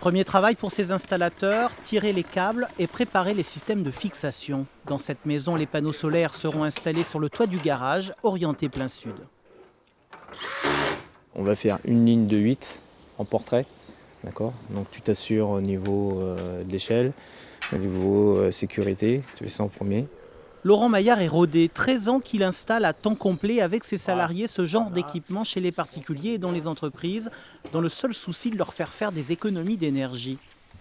Premier travail pour ces installateurs, tirer les câbles et préparer les systèmes de fixation. Dans cette maison, les panneaux solaires seront installés sur le toit du garage, orienté plein sud. On va faire une ligne de 8 en portrait, d'accord. Donc tu t'assures au niveau de l'échelle, au niveau sécurité, tu fais ça en premier. Laurent Maillard est rodé, 13 ans qu'il installe à temps complet avec ses salariés ce genre d'équipement chez les particuliers et dans les entreprises, dans le seul souci de leur faire des économies d'énergie.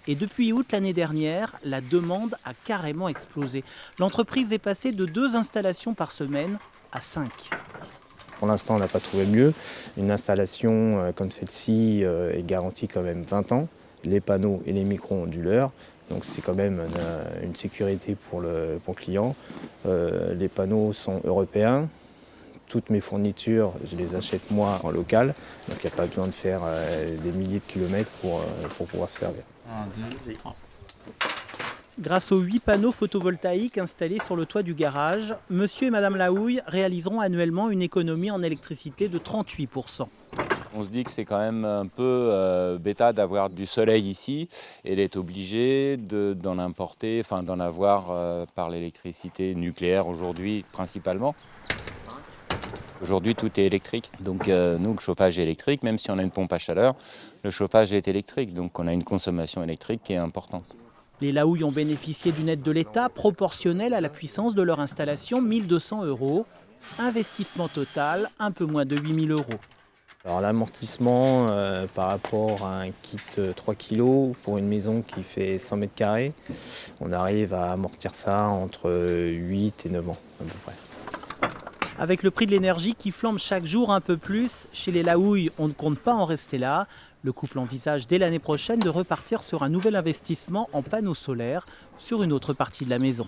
Et depuis août l'année dernière, la demande a carrément explosé. L'entreprise est passée de 2 installations par semaine à 5. Pour l'instant, on n'a pas trouvé mieux. Une installation comme celle-ci est garantie quand même 20 ans. Les panneaux et les micro-onduleurs, donc c'est quand même une sécurité pour le client. Les panneaux sont européens. Toutes mes fournitures, je les achète moi en local. Donc il n'y a pas besoin de faire des milliers de kilomètres pour pouvoir se servir. 1, 2, 3. Grâce aux 8 panneaux photovoltaïques installés sur le toit du garage, monsieur et madame Lahouille réaliseront annuellement une économie en électricité de 38%. On se dit que c'est quand même un peu bêta d'avoir du soleil ici et d'être obligé d'en importer, enfin d'en avoir par l'électricité nucléaire aujourd'hui principalement. Aujourd'hui tout est électrique, donc nous le chauffage est électrique, même si on a une pompe à chaleur, le chauffage est électrique, donc on a une consommation électrique qui est importante. Les Lahouille ont bénéficié d'une aide de l'État proportionnelle à la puissance de leur installation, 1 200 €. Investissement total, un peu moins de 8 000 €. Alors l'amortissement par rapport à un kit 3 kg pour une maison qui fait 100 mètres carrés, on arrive à amortir ça entre 8 et 9 ans à peu près. Avec le prix de l'énergie qui flambe chaque jour un peu plus, chez les Lahouille, on ne compte pas en rester là. Le couple envisage dès l'année prochaine de repartir sur un nouvel investissement en panneaux solaires sur une autre partie de la maison.